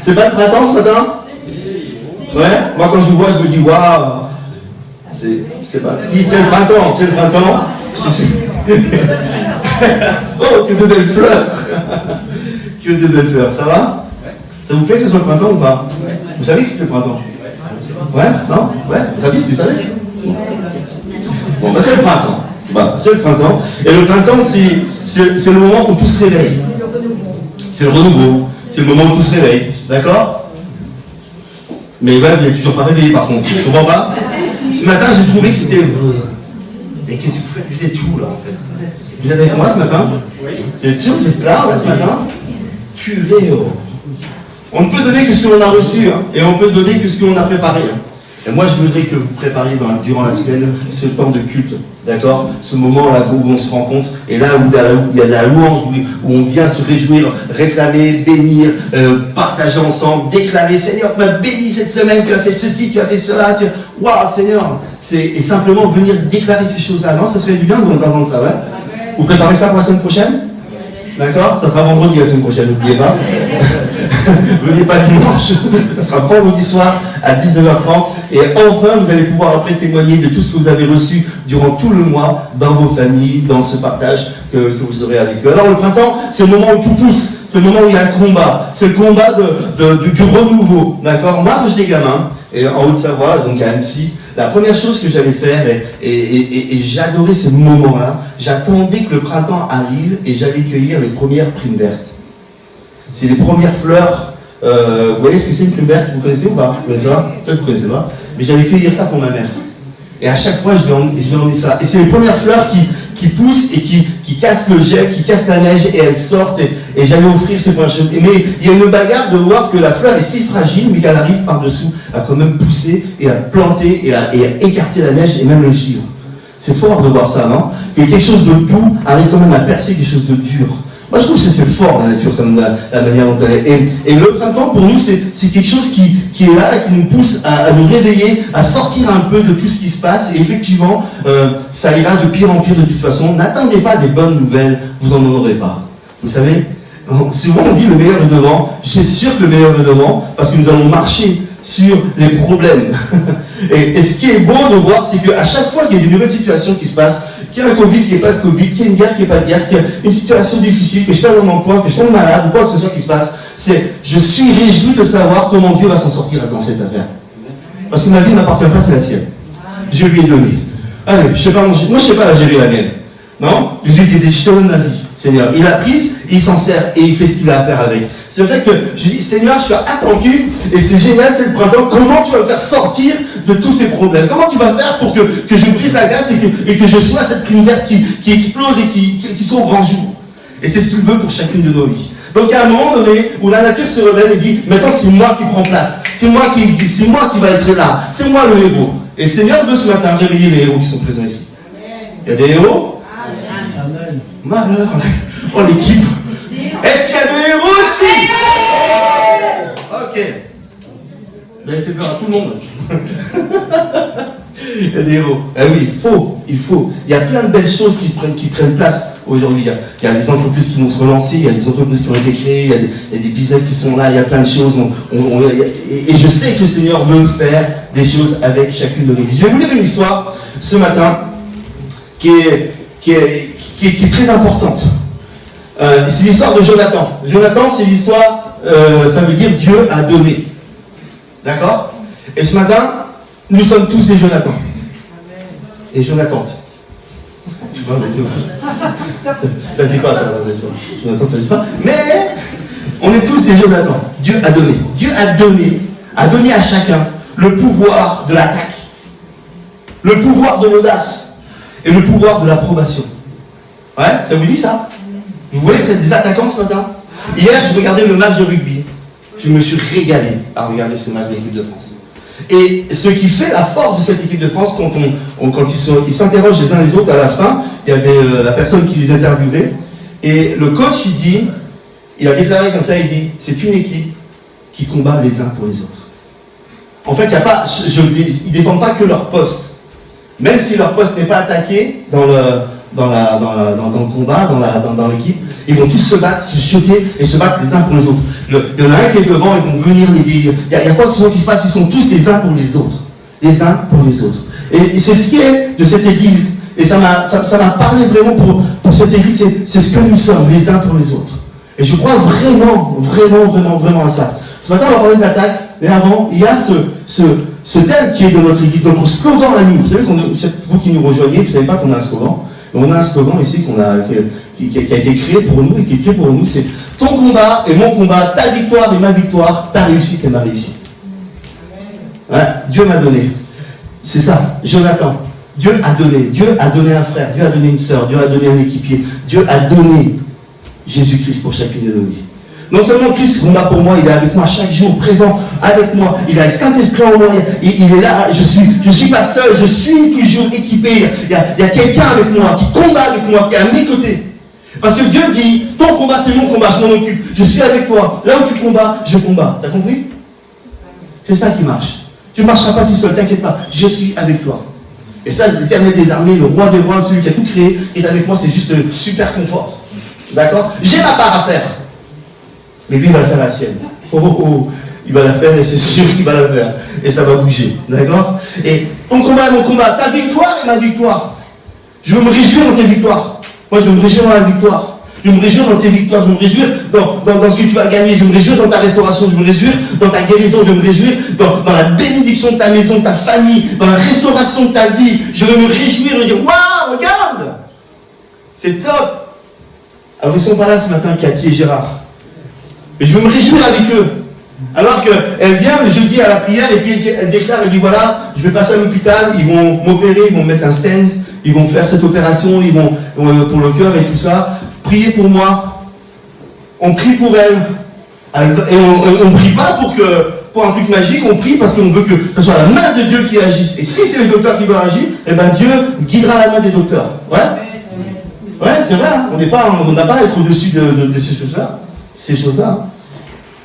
C'est pas le printemps ce matin? Ouais. Moi quand je vous vois, je me dis waouh. C'est pas. Si c'est le printemps, c'est le printemps. Oh, que de belles fleurs. Que de belles fleurs. Ça va? Ça vous plaît que ce soit le printemps ou pas? Vous savez que c'était le printemps? Ouais? Non? Ouais? Vous savez? Bon, bah c'est le printemps. Bah, c'est le printemps. Et le printemps, c'est le moment où tout se réveille. C'est le renouveau. C'est le moment où tout se réveille. D'accord? Mais ouais, vous n'êtes toujours pas réveillé par contre. Tu comprends pas? Ce matin, j'ai trouvé que c'était. Mais qu'est-ce que vous faites? Vous êtes où là en fait? Vous êtes avec moi ce matin? Vous êtes sûr que vous êtes là ce matin? Purée, oh. On ne peut donner que ce que l'on a reçu, hein, et on peut donner que ce que l'on a préparé. Hein. Et moi, je voudrais que vous prépariez durant la semaine ce temps de culte, d'accord? Ce moment là où on se rencontre, et là où il y a de la louange, où on vient se réjouir, réclamer, bénir, partager ensemble, déclarer, Seigneur, tu m'as béni cette semaine, tu as fait ceci, tu as fait cela, waouh, Seigneur! Et simplement venir déclarer ces choses-là. Non, ça serait du bien d'entendre ça, ouais? Vous préparez ça pour la semaine prochaine? D'accord? Ça sera vendredi la semaine prochaine, n'oubliez pas. Venez pas dimanche, ça sera vendredi soir à 19h30. Et enfin, vous allez pouvoir après témoigner de tout ce que vous avez reçu durant tout le mois dans vos familles, dans ce partage que vous aurez avec eux. Alors le printemps, c'est le moment où tout pousse, c'est le moment où il y a le combat, c'est le combat du renouveau. D'accord? Moi, quand j'étais gamin, et en Haute-Savoie, donc à Annecy, la première chose que j'allais faire, et j'adorais ces moments-là, j'attendais que le printemps arrive et j'allais cueillir les premières primes vertes. C'est les premières fleurs. Vous voyez ce que c'est une prime verte? Vous connaissez ou pas? Vous connaissez ça? Peut-être que vous connaissez pas. Mais j'allais cueillir ça pour ma mère. Et à chaque fois, je lui en ai ça. Et c'est les premières fleurs qui poussent et qui cassent le gel, qui cassent la neige et elles sortent. Et j'allais offrir ces premières choses. Mais il y a une bagarre de voir que la fleur est si fragile, mais qu'elle arrive par-dessous à quand même pousser et à planter et à écarter la neige et même le givre. C'est fort de voir ça, non? Que quelque chose de doux arrive quand même à percer quelque chose de dur. Moi, je trouve que c'est fort, la nature, comme la manière dont elle est. Et le printemps, pour nous, c'est quelque chose qui est là et qui nous pousse à nous réveiller, à sortir un peu de tout ce qui se passe. Et effectivement, ça ira de pire en pire de toute façon. N'attendez pas des bonnes nouvelles, vous en aurez pas. Vous savez, souvent on dit le meilleur est devant. Je suis sûr que le meilleur est devant, parce que nous allons marcher sur les problèmes. Et ce qui est beau de voir, c'est qu'à chaque fois qu'il y a des nouvelles situations qui se passent, qu'il y a un Covid, qu'il n'y ait pas de Covid, qu'il y a une guerre, qu'il n'y ait pas de guerre, qu'il y a une situation difficile, que je perds mon emploi, que je tombe malade, ou quoi que ce soit qui se passe, je suis réjoui de savoir comment Dieu va s'en sortir dans cette affaire. Parce que ma vie ne m'appartient pas, c'est la sienne. Je lui ai donné. Allez, je sais pas, moi je sais pas la gérer la mienne. Non? Je lui ai dit, je te donne ma vie, Seigneur. Il l'a prise, il s'en sert, et il fait ce qu'il a à faire avec. C'est le fait que je dis, Seigneur, je suis attentif, et c'est génial, c'est le printemps, comment tu vas me faire sortir de tous ces problèmes? Comment tu vas faire pour que je brise la glace et que je sois cette prime verte qui explose et qui soit au grand jour? Et c'est ce qu'il veut pour chacune de nos vies. Donc il y a un moment donné où la nature se révèle et dit, maintenant c'est moi qui prends place, c'est moi qui existe, c'est moi qui va être là, c'est moi le héros. Et le Seigneur veut ce matin réveiller les héros qui sont présents ici. Il y a des héros? Amen. Malheur. Oh l'équipe. Est-ce qu'il y a des héros aussi? Ok. Vous avez fait peur à tout le monde. Il y a des héros. Eh oui, il faut. Il y a plein de belles choses qui prennent place aujourd'hui. Il y a des entreprises qui vont se relancer, il y a des entreprises qui ont été créées, il y a des business qui sont là, il y a plein de choses. Et je sais que le Seigneur veut faire des choses avec chacune de nos vies. Je vais vous lire une histoire ce matin qui est très importante. C'est l'histoire de Jonathan. Jonathan, c'est l'histoire, ça veut dire Dieu a donné. D'accord? Et ce matin, nous sommes tous des Jonathan. Et Jonathan. Ça se dit pas, ça. Jonathan, ça se dit pas. Mais, on est tous des Jonathan. Dieu a donné. Dieu a donné à chacun le pouvoir de l'attaque, le pouvoir de l'audace et le pouvoir de l'approbation. Ouais, ça vous dit ça? Vous voyez qu'il y a des attaquants ce matin? Hier, je regardais le match de rugby. Je me suis régalé à regarder ce match de l'équipe de France. Et ce qui fait la force de cette équipe de France, quand ils s'interrogent les uns les autres à la fin, il y avait la personne qui les interviewait, et le coach, il a déclaré comme ça, il dit, c'est une équipe qui combat les uns pour les autres. En fait, ils ne défendent pas que leur poste. Même si leur poste n'est pas attaqué dans le combat, dans l'équipe. Ils vont tous se battre, se jeter et se battre les uns pour les autres. Il y en a un qui est devant, ils vont venir les dire. Il y a quoi qui se passe? Ils sont tous les uns pour les autres. Les uns pour les autres. Et c'est ce qui est de cette église. Et ça m'a parlé vraiment pour cette église. C'est ce que nous sommes, les uns pour les autres. Et je crois vraiment à ça. Ce matin, on va parler de l'attaque. Mais avant, il y a ce thème qui est de notre église. Donc, le slogan à nous. Vous savez, vous qui nous rejoignez, vous ne savez pas qu'on a un slogan. On a un slogan ici qui a été créé pour nous et qui est créé pour nous. C'est ton combat et mon combat, ta victoire et ma victoire, ta réussite et ma réussite. Ouais, Dieu m'a donné. C'est ça, Jonathan. Dieu a donné un frère, Dieu a donné une sœur, Dieu a donné un équipier. Dieu a donné Jésus-Christ pour chacune de nos vies. Non seulement Christ combat pour moi, il est avec moi chaque jour, présent avec moi. Il a le Saint-Esprit en moi, il est là, je suis pas seul, je suis toujours équipé. Il y a quelqu'un avec moi, qui combat avec moi, qui est à mes côtés. Parce que Dieu dit, ton combat c'est mon combat, je m'en occupe. Je suis avec toi. Là où tu combats, je combats. T'as compris? C'est ça qui marche. Tu ne marcheras pas tout seul, t'inquiète pas. Je suis avec toi. Et ça, l'Éternel des armées, le roi des rois, celui qui a tout créé, qui est avec moi, c'est juste super confort. D'accord? J'ai ma part à faire. Mais lui, il va la faire la sienne. Il va la faire et c'est sûr qu'il va la faire. Et ça va bouger. D'accord? Et ton combat est mon combat. Ta victoire est ma victoire. Je veux me réjouir dans tes victoires. Moi, je veux me réjouir dans la victoire. Je veux me réjouir dans tes victoires. Je veux me réjouir dans ce que tu vas gagner. Je veux me réjouir dans ta restauration. Je veux me réjouir dans ta guérison. Je veux me réjouir dans la bénédiction de ta maison, de ta famille, dans la restauration de ta vie. Je veux me réjouir et me dire, waouh, regarde! C'est top! Alors, ils ne sont pas là ce matin, Cathy et Gérard. Mais je veux me réjouir avec eux. Alors qu'elle vient le jeudi à la prière et puis elle déclare, elle dit voilà, je vais passer à l'hôpital, ils vont m'opérer, ils vont me mettre un stent, ils vont faire cette opération, ils vont pour le cœur et tout ça. Priez pour moi. On prie pour elle. Et on prie pas pour un truc magique, on prie parce qu'on veut que ce soit la main de Dieu qui agisse. Et si c'est le docteur qui doit agir, eh ben Dieu guidera la main des docteurs. Ouais? Ouais, c'est vrai, hein? On n'a pas à être au-dessus de ces choses-là. Ces choses-là.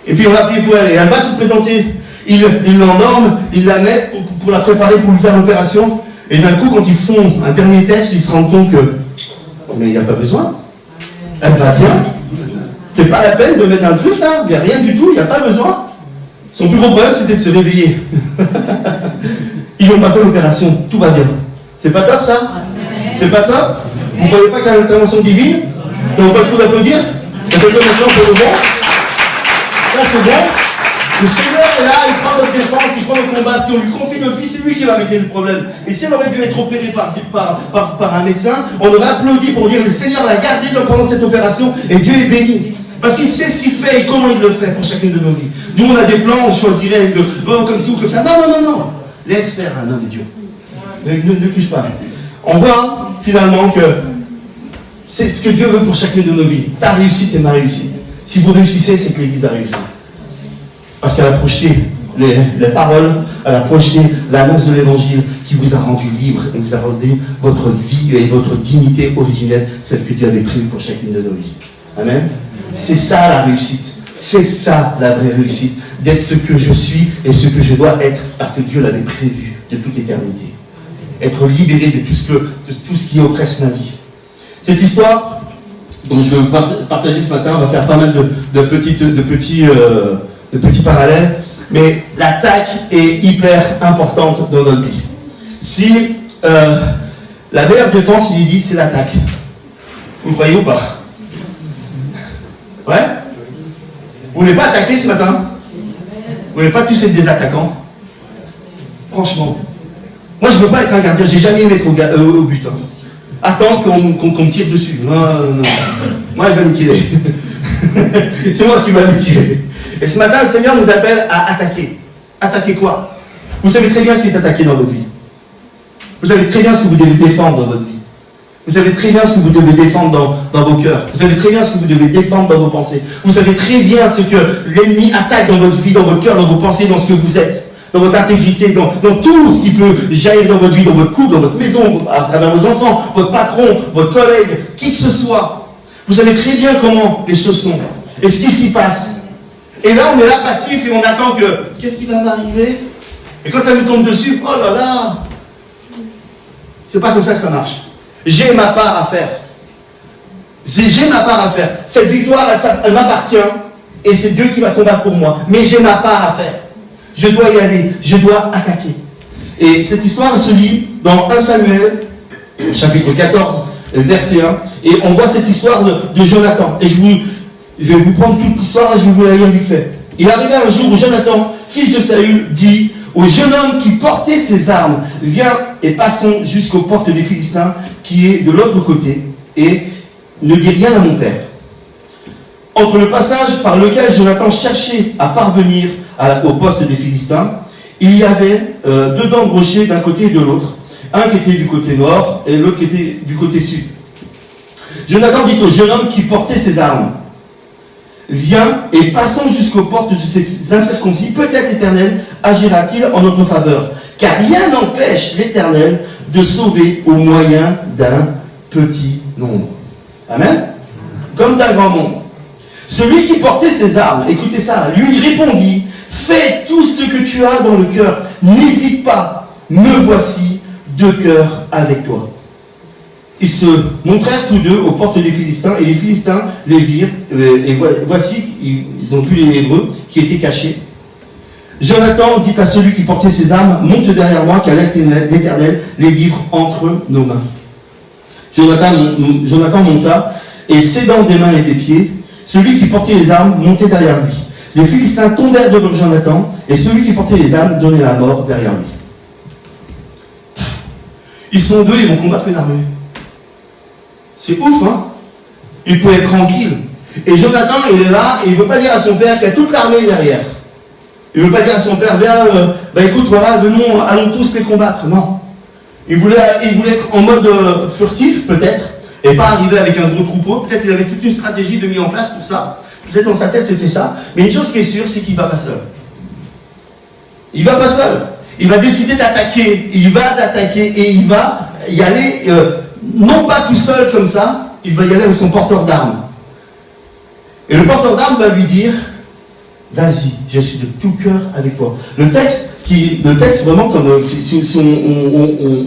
Et puis on a prié pour elle, et elle va se présenter. Ils l'endorment, ils la mettent pour la préparer pour lui faire l'opération. Et d'un coup, quand ils font un dernier test, ils se rendent compte que mais il n'y a pas besoin. Elle va bien. C'est pas la peine de mettre un truc là, il n'y a rien du tout, il n'y a pas besoin. Son plus gros problème, c'était de se réveiller. Ils n'ont pas fait l'opération, tout va bien. C'est pas top ça? C'est pas top? Vous ne croyez pas qu'il y a une intervention divine? Ça vaut pas le coup d'applaudir? Ça fait comme maintenant pour le bon. Ça c'est bon. Le Seigneur est là, il prend notre défense, il prend notre combat. Si on lui confie notre vie, c'est lui qui va régler le problème. Et si elle aurait dû être opérée par un médecin, on aurait applaudi pour dire le Seigneur l'a gardé pendant cette opération et Dieu est béni. Parce qu'il sait ce qu'il fait et comment il le fait pour chacune de nos vies. Nous on a des plans, on choisirait comme ci ou comme ça. Non. Laisse faire un homme de Dieu. Ne touche pas. On voit finalement que c'est ce que Dieu veut pour chacune de nos vies. Ta réussite et ma réussite. Si vous réussissez, c'est que l'Église a réussi. Parce qu'elle a projeté les paroles, elle a projeté l'annonce de l'Évangile qui vous a rendu libre et vous a rendu votre vie et votre dignité originelle, celle que Dieu avait prévue pour chacune de nos vies. Amen. C'est ça la réussite. C'est ça la vraie réussite. D'être ce que je suis et ce que je dois être parce que Dieu l'avait prévu de toute éternité. Être libéré de tout ce qui oppresse ma vie. Cette histoire dont je veux partager ce matin, on va faire pas mal de petits parallèles, mais l'attaque est hyper importante dans notre vie. Si la meilleure défense, il est dit, c'est l'attaque. Vous croyez ou pas? Ouais? Vous voulez pas attaquer ce matin? Vous voulez pas tous être des attaquants? Franchement. Moi, je veux pas être un gardien, j'ai jamais aimé être au but. Hein. Attends qu'on me tire dessus. Non. Moi, je vais les tirer. C'est moi qui vais les tirer. Et ce matin, le Seigneur nous appelle à attaquer. Attaquer quoi? Vous savez très bien ce qui est attaqué dans votre vie. Vous savez très bien ce que vous devez défendre dans votre vie. Vous savez très bien ce que vous devez défendre dans vos cœurs. Vous savez très bien ce que vous devez défendre dans vos pensées. Vous savez très bien ce que l'ennemi attaque dans votre vie, dans votre cœur, dans vos pensées, dans ce que vous êtes. Dans votre intégrité, dans tout ce qui peut jaillir dans votre vie, dans votre couple, dans votre maison, à travers vos enfants, votre patron, votre collègue, qui que ce soit. Vous savez très bien comment les choses sont et ce qui s'y passe. Et là, on est là passif et on attend qu'est-ce qui va m'arriver? Et quand ça nous tombe dessus, oh là là! C'est pas comme ça que ça marche. J'ai ma part à faire. J'ai ma part à faire. Cette victoire, elle m'appartient. Et c'est Dieu qui va combattre pour moi. Mais j'ai ma part à faire. Je dois y aller. Je dois attaquer. Et cette histoire se lit dans 1 Samuel, chapitre 14, verset 1. Et on voit cette histoire de Jonathan. Et je vais vous prendre toute l'histoire, là, je vais vous la lire vite fait. Il arriva un jour où Jonathan, fils de Saül, dit au jeune homme qui portait ses armes, viens et passons jusqu'aux portes des Philistins, qui est de l'autre côté, et ne dis rien à mon père. Entre le passage par lequel Jonathan cherchait à parvenir au poste des Philistins, il y avait deux dents de rocher d'un côté et de l'autre, un qui était du côté nord et l'autre qui était du côté sud. Jonathan dit au jeune homme qui portait ses armes, viens et passons jusqu'aux portes de ces incirconcis, peut-être l'Éternel agira-t-il en notre faveur, car rien n'empêche l'Éternel de sauver au moyen d'un petit nombre. Amen. Comme d'un grand nombre. Celui qui portait ses armes, écoutez ça, lui répondit, fais tout ce que tu as dans le cœur, n'hésite pas, me voici de cœur avec toi. Ils se montrèrent tous deux aux portes des Philistins, et les Philistins les virent, et voici, ils ont vu les Hébreux qui étaient cachés. Jonathan dit à celui qui portait ses armes, monte derrière moi, car l'Éternel les livre entre nos mains. Jonathan monta, et s'aidant des mains et des pieds, celui qui portait les armes montait derrière lui. Les Philistins tombèrent devant Jonathan, et celui qui portait les armes donnait la mort derrière lui. Ils sont deux, ils vont combattre une armée. C'est ouf, hein? Il peut être tranquille. Et Jonathan, il est là, et il ne veut pas dire à son père qu'il y a toute l'armée derrière. Il ne veut pas dire à son père, viens, écoute, voilà, venons, allons tous les combattre. Non. Il voulait être en mode furtif, peut-être, et pas arriver avec un gros troupeau. Peut-être qu'il avait toute une stratégie de mise en place pour ça. Peut-être dans sa tête, c'était ça. Mais une chose qui est sûre, c'est qu'il ne va pas seul. Il ne va pas seul. Il va décider d'attaquer. Il va d'attaquer, et il va y aller... non pas tout seul comme ça, il va y aller avec son porteur d'armes. Et le porteur d'armes va lui dire, vas-y, je suis de tout cœur avec toi. Le texte vraiment, comme si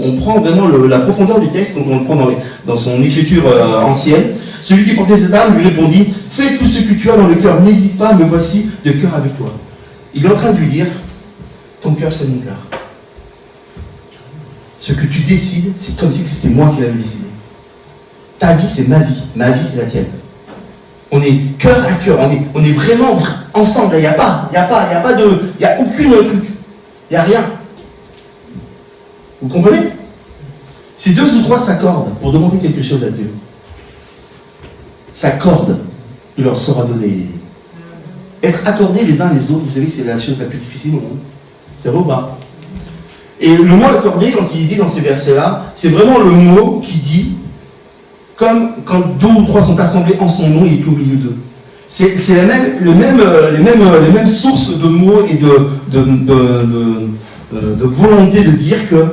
on prend vraiment la profondeur du texte, donc on le prend dans son écriture ancienne, celui qui portait ses armes lui répondit, fais tout ce que tu as dans le cœur, n'hésite pas, me voici de cœur avec toi. Il est en train de lui dire, ton cœur c'est mon cœur. Ce que tu décides, c'est comme si c'était moi qui l'avais décidé. Ta vie, c'est ma vie, c'est la tienne. On est cœur à cœur, on est vraiment ensemble. Il n'y a aucune truc. Il n'y a rien. Vous comprenez? Si deux ou trois s'accordent pour demander quelque chose à Dieu, s'accordent, il leur sera donné. Être accordés les uns les autres, vous savez que c'est la chose la plus difficile au monde. C'est vrai ou pas? Et le mot accordé, quand il dit dans ces versets-là, c'est vraiment le mot qui dit, comme quand deux ou trois sont assemblés en son nom, il est au milieu d'eux. C'est les mêmes sources de mots et de volonté de dire que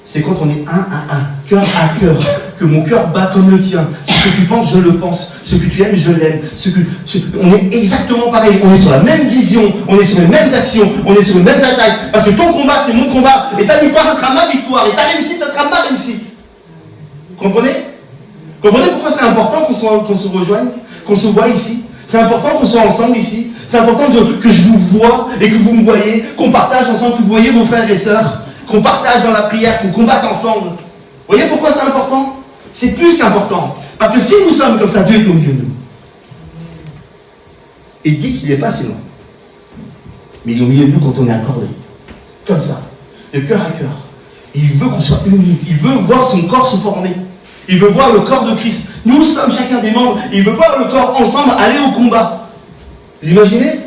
c'est quand on est un à un, cœur à cœur, que mon cœur bat comme le tien. Ce que tu penses, je le pense. Ce que tu aimes, je l'aime. On est exactement pareil. On est sur la même vision. On est sur les mêmes actions. On est sur les mêmes attaques. Parce que ton combat, c'est mon combat. Et ta victoire, ça sera ma victoire. Et ta réussite, ça sera ma réussite. Comprenez? Comprenez pourquoi c'est important qu'on se rejoigne, qu'on se voit ici? C'est important qu'on soit ensemble ici. C'est important que je vous vois et que vous me voyez, qu'on partage ensemble, que vous voyez vos frères et sœurs, qu'on partage dans la prière, qu'on combatte ensemble. Vous voyez pourquoi c'est important? C'est plus qu'important. Parce que si nous sommes comme ça, Dieu est au milieu de nous. Il dit qu'il n'est pas si loin. Mais il est au milieu de nous quand on est accordé. Comme ça. De cœur à cœur. Il veut qu'on soit unis. Il veut voir son corps se former. Il veut voir le corps de Christ. Nous sommes chacun des membres. Il veut voir le corps ensemble aller au combat. Vous imaginez?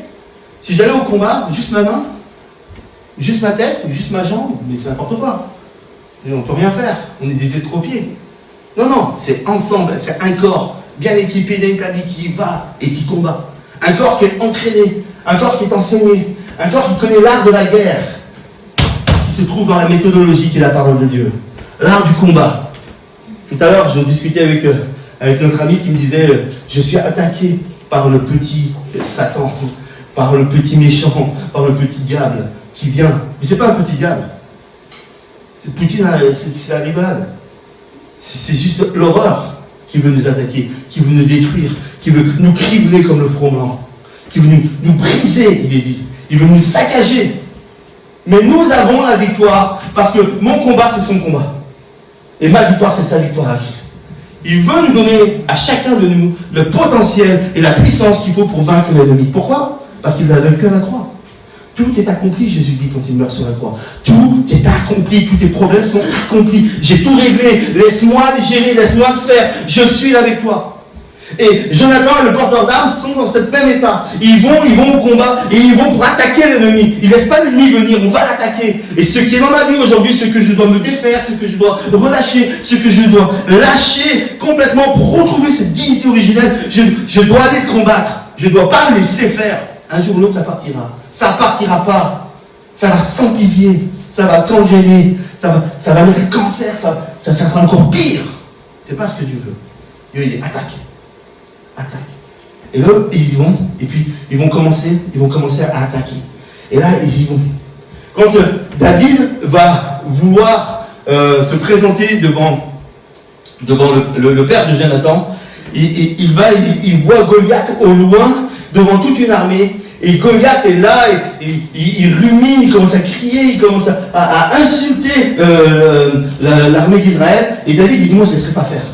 Si j'allais au combat, juste ma main, juste ma tête, juste ma jambe, mais c'est n'importe quoi. Et on ne peut rien faire. On est des estropiés. Non, c'est ensemble. C'est un corps bien équipé, bien établi, qui va et qui combat. Un corps qui est entraîné. Un corps qui est enseigné. Un corps qui connaît l'art de la guerre. Qui se trouve dans la méthodologie qui est la parole de Dieu. L'art du combat. Tout à l'heure, je discutais avec notre ami qui me disait je suis attaqué par le petit Satan, par le petit méchant, par le petit diable qui vient. Mais c'est pas un petit diable. C'est Poutine, c'est la rigolade. C'est juste l'horreur qui veut nous attaquer, qui veut nous détruire, qui veut nous cribler comme le front blanc, qui veut nous briser, il est dit. Il veut nous saccager. Mais nous avons la victoire, parce que mon combat, c'est son combat. Et ma victoire, c'est sa victoire à Christ. Il veut nous donner à chacun de nous le potentiel et la puissance qu'il faut pour vaincre l'ennemi. Pourquoi? Parce qu'il l'a vaincu à la croix. Tout est accompli, Jésus dit quand il meurt sur la croix. Tout est accompli, tous tes problèmes sont accomplis. J'ai tout réglé, laisse-moi les gérer, laisse-moi le faire. Je suis avec toi. Et Jonathan et le porteur d'armes sont dans ce même état. Ils vont au combat et ils vont pour attaquer l'ennemi. Ils ne laissent pas l'ennemi venir, on va l'attaquer. Et ce qui est dans ma vie aujourd'hui, ce que je dois me défaire, ce que je dois relâcher, ce que je dois lâcher complètement pour retrouver cette dignité originelle, je dois aller le combattre. Je ne dois pas me laisser faire. Un jour ou l'autre, ça partira. Ça partira pas. Ça va s'amplifier. Ça va t'engrainer. Ça va mettre le cancer. Ça sera encore pire. C'est pas ce que Dieu veut. Dieu, il est attaqué. Attaque. Et là, ils y vont, et puis ils vont commencer à attaquer. Et là, ils y vont. Quand David va vouloir se présenter devant le père de Jonathan, il voit Goliath au loin, devant toute une armée, et Goliath est là, il rumine, il commence à crier, il commence à insulter l'armée d'Israël, et David dit, moi je ne laisserai pas faire.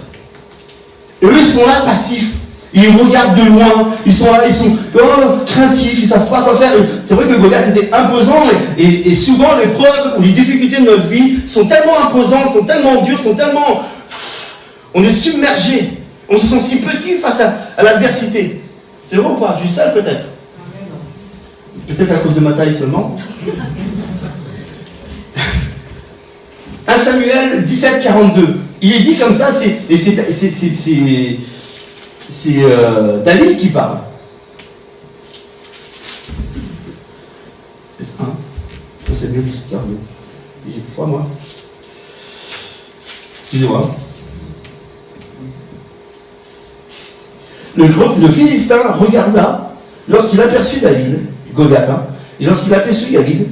Et eux, ils sont là passifs. Ils regardent de loin, ils sont craintifs, ils ne savent pas quoi faire. C'est vrai que Goliath était imposant et souvent les preuves ou les difficultés de notre vie sont tellement imposantes, sont tellement dures, on est submergé, on se sent si petit face à l'adversité. C'est vrai ou pas? Je suis sale peut-être. Peut-être à cause de ma taille seulement. 1 Samuel 17, 42. Il est dit comme ça, c'est David qui parle. C'est ça, hein? C'est mieux l'histoire. J'ai froid, moi. Excusez-moi. Le Philistin regarda lorsqu'il aperçut David, Goliath, hein, et lorsqu'il aperçut David,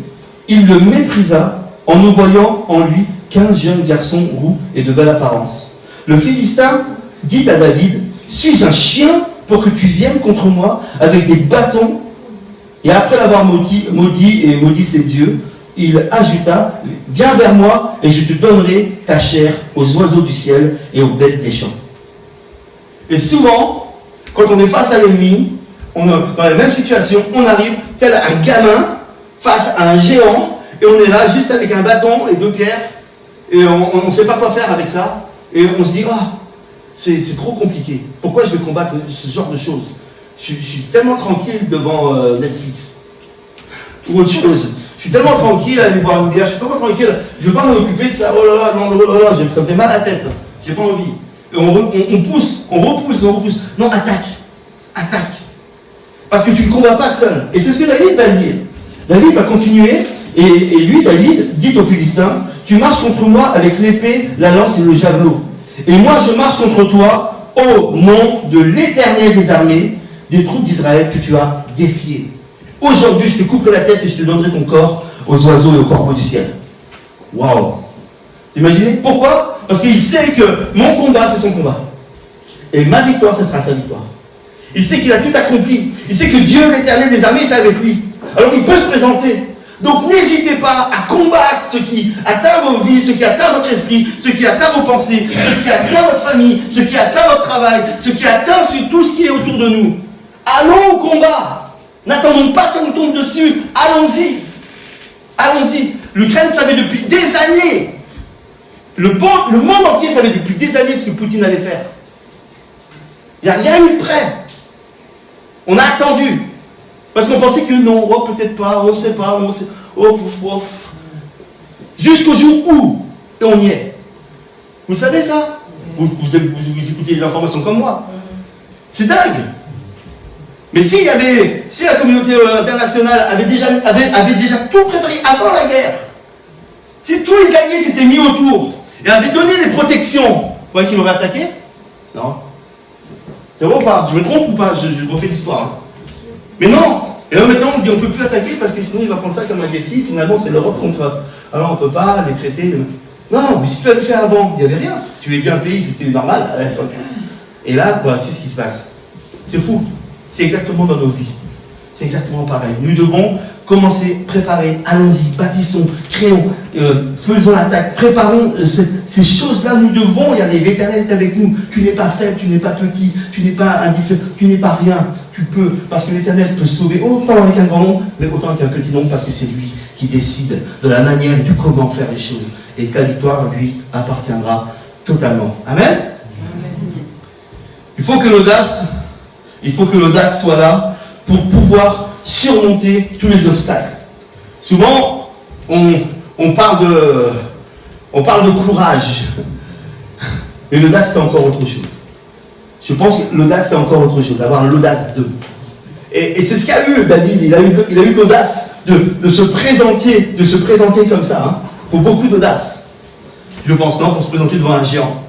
il le méprisa en ne voyant en lui qu'un jeune garçon roux et de belle apparence. Le Philistin dit à David, suis-je un chien pour que tu viennes contre moi avec des bâtons? Et après l'avoir maudit ses dieux, il ajouta, viens vers moi et je te donnerai ta chair aux oiseaux du ciel et aux bêtes des champs. Et souvent, quand on est face à l'ennemi, on est dans la même situation, on arrive tel un gamin face à un géant et on est là juste avec un bâton et 2 pierres et on ne sait pas quoi faire avec ça et on se dit, c'est trop compliqué. Pourquoi je vais combattre ce genre de choses? Je suis tellement tranquille devant Netflix. Ou autre chose. Je suis tellement tranquille à aller boire une bière. Je suis tellement tranquille. Je ne veux pas m'occuper de ça. Oh là là, non, oh là là, ça me fait mal à la tête. J'ai pas envie. Et on repousse. Non, attaque. Parce que tu ne combats pas seul. Et c'est ce que David va dire. David va continuer. Et lui, David, dit aux Philistins, tu marches contre moi avec l'épée, la lance et le javelot. Et moi, je marche contre toi au nom de l'Éternel des armées, des troupes d'Israël que tu as défiées. Aujourd'hui, je te couperai la tête et je te donnerai ton corps aux oiseaux et aux corbeaux du ciel. Waouh! Imaginez pourquoi? Parce qu'il sait que mon combat, c'est son combat. Et ma victoire, ce sera sa victoire. Il sait qu'il a tout accompli. Il sait que Dieu, l'Éternel des armées, est avec lui. Alors il peut se présenter. Donc n'hésitez pas à combattre ce qui atteint vos vies, ce qui atteint votre esprit, ce qui atteint vos pensées, ce qui atteint votre famille, ce qui atteint votre travail, ce qui atteint sur tout ce qui est autour de nous. Allons au combat. N'attendons pas que ça nous tombe dessus. Allons-y. L'Ukraine savait depuis des années. Le monde entier savait depuis des années ce que Poutine allait faire. Il n'y a rien eu de prêt. On a attendu. Parce qu'on pensait que non, peut-être pas, on ne sait pas, jusqu'au jour où on y est. Vous savez ça? Vous écoutez les informations comme moi. C'est dingue. Mais si la communauté internationale avait déjà tout préparé avant la guerre, si tous les alliés s'étaient mis autour et avaient donné les protections, vous voyez qu'ils m'auraient attaqué? Non. C'est vrai ou pas? Je me trompe ou pas? Je refais l'histoire. Hein. Mais non. Et là maintenant on dit on ne peut plus attaquer parce que sinon il va prendre ça comme un défi. Finalement c'est l'Europe contre. Alors on ne peut pas les traiter. Non, mais si tu l'avais fait avant, il n'y avait rien. Tu vivais un pays, c'était normal à l'époque. Et là, c'est ce qui se passe. C'est fou. C'est exactement dans nos vies. C'est exactement pareil. Nous devons commencer, préparer, allons-y, bâtissons, créons, faisons l'attaque, préparons ces choses-là, nous devons y aller. L'Éternel est avec nous. Tu n'es pas faible, tu n'es pas petit, tu n'es pas indifférent, tu n'es pas rien. Tu peux, parce que l'Éternel peut sauver autant avec un grand nombre, mais autant avec un petit nombre, parce que c'est lui qui décide de la manière et du comment faire les choses. Et que la victoire lui appartiendra totalement. Amen. Il faut que l'audace soit là pour pouvoir surmonter tous les obstacles. Souvent, on parle de courage, mais l'audace c'est encore autre chose. Je pense que l'audace c'est encore autre chose, avoir l'audace de. Et c'est ce qu'a eu David. Il a eu l'audace de se présenter comme ça. Hein. Il faut beaucoup d'audace, je pense, non, pour se présenter devant un géant.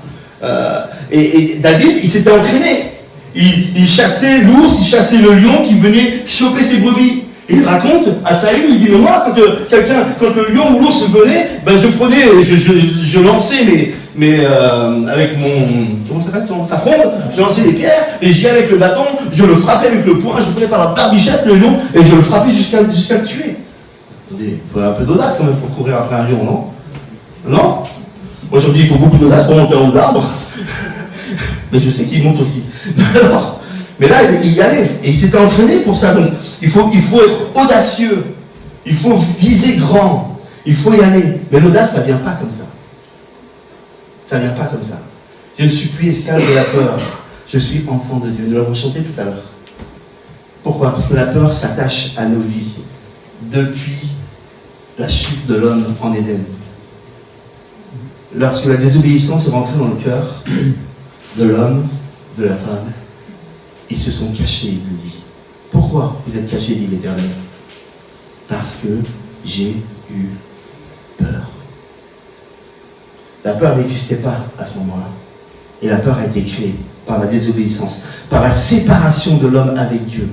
Et David, il s'était entraîné. Il chassait l'ours, il chassait le lion qui venait choper ses brebis. Et il raconte à Saül, il dit, mais moi, quand le lion ou l'ours venait, ben je prenais, je lançais mais avec mon, comment ça s'appelle, sa fronde, je lançais des pierres, et j'y allais avec le bâton, je le frappais avec le poing, je prenais par la barbichette le lion, et je le frappais jusqu'à le tuer. Attendez, il faut un peu d'audace quand même pour courir après un lion, non? Non? Aujourd'hui, il faut beaucoup d'audace pour monter en haut d'arbre. Mais je sais qu'il monte aussi. Alors, mais là, il y allait. Et il s'était entraîné pour ça. Donc, il faut être audacieux. Il faut viser grand. Il faut y aller. Mais l'audace, ça ne vient pas comme ça. Ça ne vient pas comme ça. Je ne suis plus esclave de la peur. Je suis enfant de Dieu. Nous l'avons chanté tout à l'heure. Pourquoi? Parce que la peur s'attache à nos vies. Depuis la chute de l'homme en Éden. Lorsque la désobéissance est rentrée dans le cœur de l'homme, de la femme, ils se sont cachés, il dit. Pourquoi vous êtes cachés, dit l'Éternel? Parce que j'ai eu peur. La peur n'existait pas à ce moment-là. Et la peur a été créée par la désobéissance, par la séparation de l'homme avec Dieu.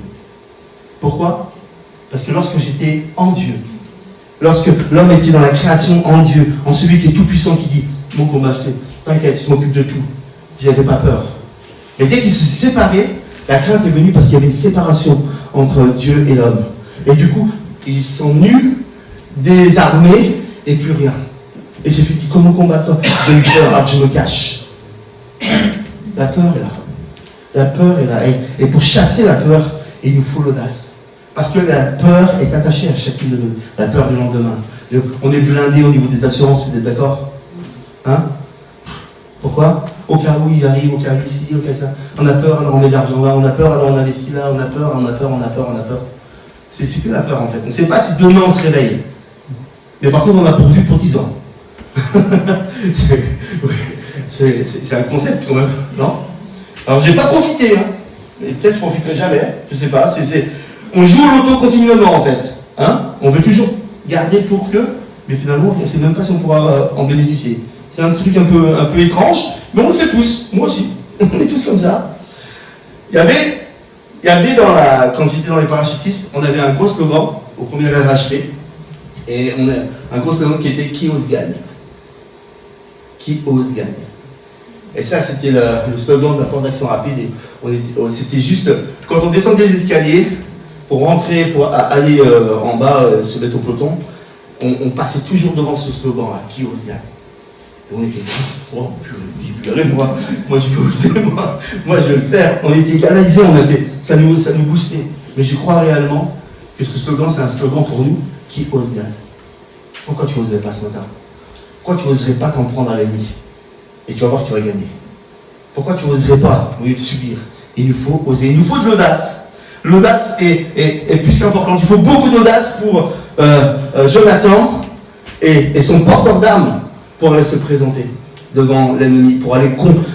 Pourquoi? Parce que lorsque j'étais en Dieu, lorsque l'homme était dans la création en Dieu, en celui qui est tout puissant, qui dit, mon combat c'est, t'inquiète, je m'occupe de tout. J'avais pas peur. Et dès qu'ils se séparaient, la crainte est venue parce qu'il y avait une séparation entre Dieu et l'homme. Et du coup, ils sont nus, désarmés, et plus rien. Et c'est fait, comment combattre? J'ai eu peur, alors je me cache. La peur est là. La peur est là. Et pour chasser la peur, il nous faut l'audace. Parce que la peur est attachée à chacune de nous. La peur du lendemain. On est blindé au niveau des assurances, vous êtes d'accord? Hein? Pourquoi? Au cas où il arrive, au cas où ici, au cas où ça. On a peur, alors on met de l'argent là, on a peur, alors on investit là, on a peur. C'est que la peur en fait. On ne sait pas si demain on se réveille. Mais par contre, on a pourvu pour 10 ans. c'est un concept quand même, non? Alors j'ai pas profité, hein. Mais peut-être je profiterai jamais, je sais pas. On joue au loto continuellement en fait. Hein? On veut toujours garder pour que, mais finalement on ne sait même pas si on pourra en bénéficier. C'est un truc un peu étrange, mais on le fait tous, moi aussi. On est tous comme ça. Il y avait quand j'étais dans les parachutistes, on avait un gros slogan au premier RHP, et on a un gros slogan qui était qui ose gagne. Qui ose gagne. Et ça, c'était le slogan de la force d'action rapide. Et c'était juste, quand on descendait les escaliers, pour rentrer, pour aller en bas, se mettre au peloton, on passait toujours devant ce slogan-là, qui ose gagne. Et on était, oh, j'ai pu y aller, moi je peux oser, moi je vais le faire. On était canalisés, ça nous boostait. Mais je crois réellement que ce slogan, c'est un slogan pour nous, qui ose gagne. Pourquoi tu n'oserais pas ce matin? Pourquoi tu n'oserais pas t'en prendre à l'ennemi? Et tu vas voir que tu vas gagner. Pourquoi tu n'oserais pas, au lieu de subir? Il nous faut oser, il nous faut de l'audace. L'audace est plus qu'importante. Il faut beaucoup d'audace pour Jonathan et son porteur d'armes pour aller se présenter devant l'ennemi, pour aller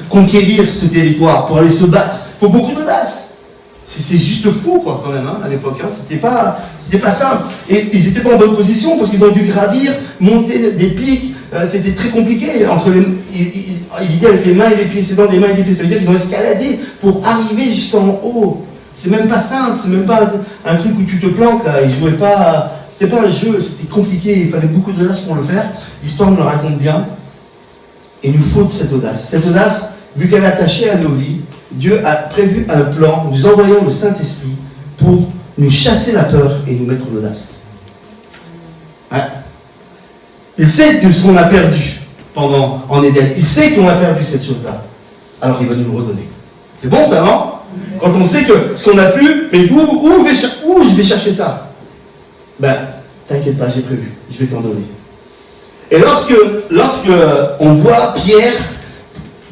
conquérir ce territoire, pour aller se battre. Il faut beaucoup d'audace. C'est juste fou, quoi, quand même, hein, à l'époque. Hein. C'était pas simple. Et ils n'étaient pas en bonne position parce qu'ils ont dû gravir, monter des pics. C'était très compliqué. Il dit avec les mains et les pieds, c'est dans des mains et des pieds. Ça veut dire qu'ils ont escaladé pour arriver jusqu'en haut. C'est même pas simple. C'est même pas un truc où tu te planques, là. Ils jouaient pas. C'était pas un jeu. C'était compliqué. Il fallait beaucoup d'audace pour le faire. L'histoire nous le raconte bien. Il nous faut de cette audace. Cette audace, vu qu'elle est attachée à nos vies, Dieu a prévu un plan, nous envoyons le Saint-Esprit pour nous chasser la peur et nous mettre l'audace. Ouais. Il sait que ce qu'on a perdu en Éden, il sait qu'on a perdu cette chose-là. Alors il va nous le redonner. C'est bon ça, non? Quand on sait que ce qu'on n'a plus, mais où je vais chercher ça? Ben, t'inquiète pas, j'ai prévu, je vais t'en donner. Et lorsque on voit Pierre,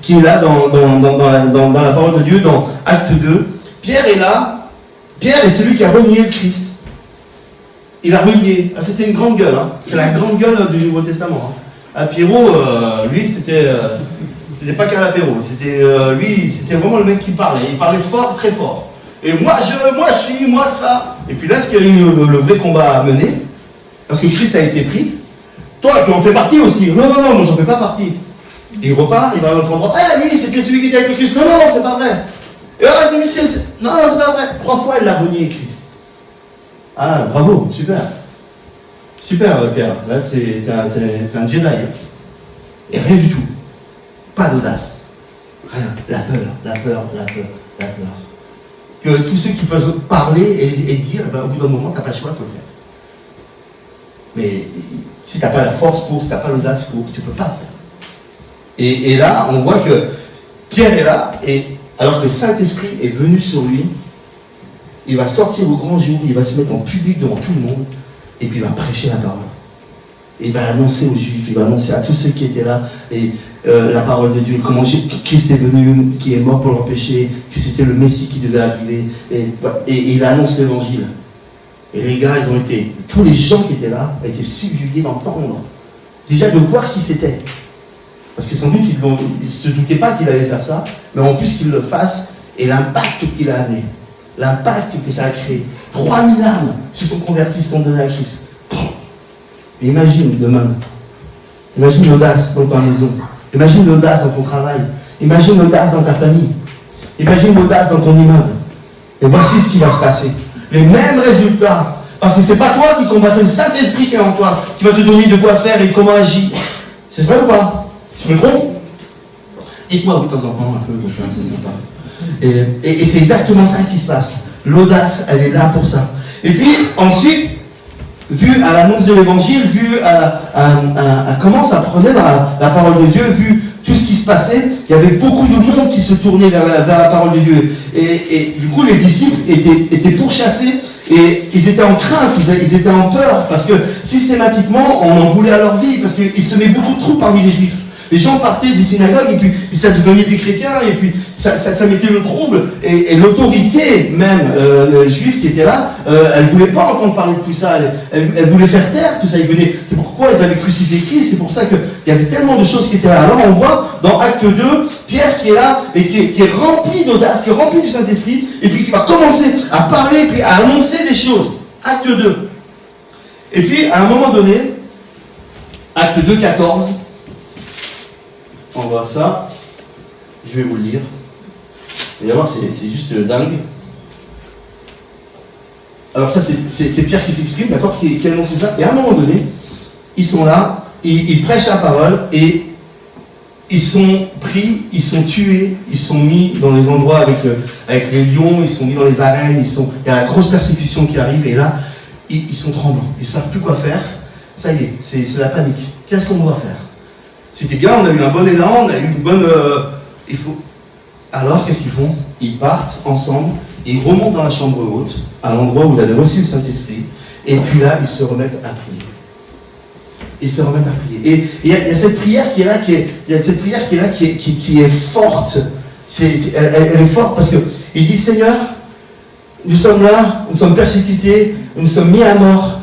qui est là dans la parole de Dieu, dans Acte 2, Pierre est là, Pierre est celui qui a renié le Christ. Il a renié. Ah, c'était une grande gueule, hein. C'est la grande gueule du Nouveau Testament. Hein. Ah, Pierrot, lui, c'était pas qu'à l'apéro. Lui, c'était vraiment le mec qui parlait. Il parlait fort, très fort. Et moi ça. Et puis là, ce qu'il y a eu le vrai combat à mener, parce que Christ a été pris. Toi, tu en fais partie aussi. Non, moi, j'en fais pas partie. Et il repart, il va à notre endroit. Ah, lui, c'était celui qui était avec le Christ. Non, c'est pas vrai. Et ah, lui, non, c'est pas vrai. 3 fois, il l'a renié, Christ. Ah, bravo, super. Super, Pierre. Là, t'es un Jedi. Et rien du tout. Pas d'audace. Rien. La peur. Que tous ceux qui peuvent parler et dire, ben, au bout d'un moment, t'as pas le choix, il faut le faire. Mais si t'as pas la force pour, si t'as pas l'audace pour, tu peux pas le faire. Et là, on voit que Pierre est là, et alors que le Saint-Esprit est venu sur lui, il va sortir au grand jour, il va se mettre en public devant tout le monde, et puis il va prêcher la parole. Et il va annoncer aux Juifs, il va annoncer à tous ceux qui étaient là, et la parole de Dieu, comment Christ est venu, qui est mort pour l'empêcher, que c'était le Messie qui devait arriver, et il annonce l'évangile. Et les gars, tous les gens qui étaient là, étaient subjugués d'entendre, déjà de voir qui c'était. Parce que sans doute, ils ne se doutaient pas qu'il allait faire ça, mais en plus qu'il le fasse, et l'impact qu'il a amené, l'impact que ça a créé. 3000 âmes se sont converties, se sont données à Christ. Mais imagine demain, imagine l'audace dans ta maison, imagine l'audace dans ton travail, imagine l'audace dans ta famille, imagine l'audace dans ton immeuble. Et voici ce qui va se passer. Les mêmes résultats. Parce que c'est pas toi qui combat, c'est le Saint-Esprit qui est en toi, qui va te donner de quoi faire et comment agir. C'est vrai ou pas? Je me trompe? Dites-moi de temps en temps un peu comme ça, c'est sympa. Et c'est exactement ça qui se passe. L'audace, elle est là pour ça. Et puis, ensuite, vu à l'annonce de l'évangile, vu à comment ça prenait dans la parole de Dieu, vu tout ce qui se passait, il y avait beaucoup de monde qui se tournait vers la parole de Dieu. Et du coup, les disciples étaient pourchassés et ils étaient en crainte, ils étaient en peur, parce que systématiquement, on en voulait à leur vie, parce qu'il se met beaucoup de troubles parmi les Juifs. Les gens partaient des synagogues et puis ça devenait des chrétiens et puis ça mettait le trouble et l'autorité même juive qui était là, elle voulait pas entendre parler de tout ça, elle voulait faire taire tout ça. C'est pourquoi ils avaient crucifié Christ, c'est pour ça qu'il y avait tellement de choses qui étaient là. Alors on voit dans Acte 2, Pierre qui est là et qui est rempli d'audace, qui est rempli du Saint-Esprit et puis qui va commencer à parler et puis à annoncer des choses. Acte 2. Et puis à un moment donné, Acte 2, 14, on voit ça, je vais vous le lire. Vous allez voir, c'est juste dingue. Alors ça, c'est Pierre qui s'exprime, d'accord, qui annonce ça. Et à un moment donné, ils sont là, ils prêchent la parole, et ils sont pris, ils sont tués, ils sont mis dans les endroits avec les lions, ils sont mis dans les arènes, il y a la grosse persécution qui arrive, et là, ils sont tremblants, ils ne savent plus quoi faire. Ça y est, c'est la panique. Qu'est-ce qu'on doit faire? C'était bien, on a eu un bon élan, on a eu une bonne... Alors, qu'est-ce qu'ils font? Ils partent ensemble, ils remontent dans la chambre haute, à l'endroit où ils avaient reçu le Saint-Esprit, et puis là, ils se remettent à prier. Ils se remettent à prier. Et il y a cette prière qui est là, qui est forte. Elle est forte parce que il dit, Seigneur, nous sommes là, nous sommes persécutés, nous sommes mis à mort,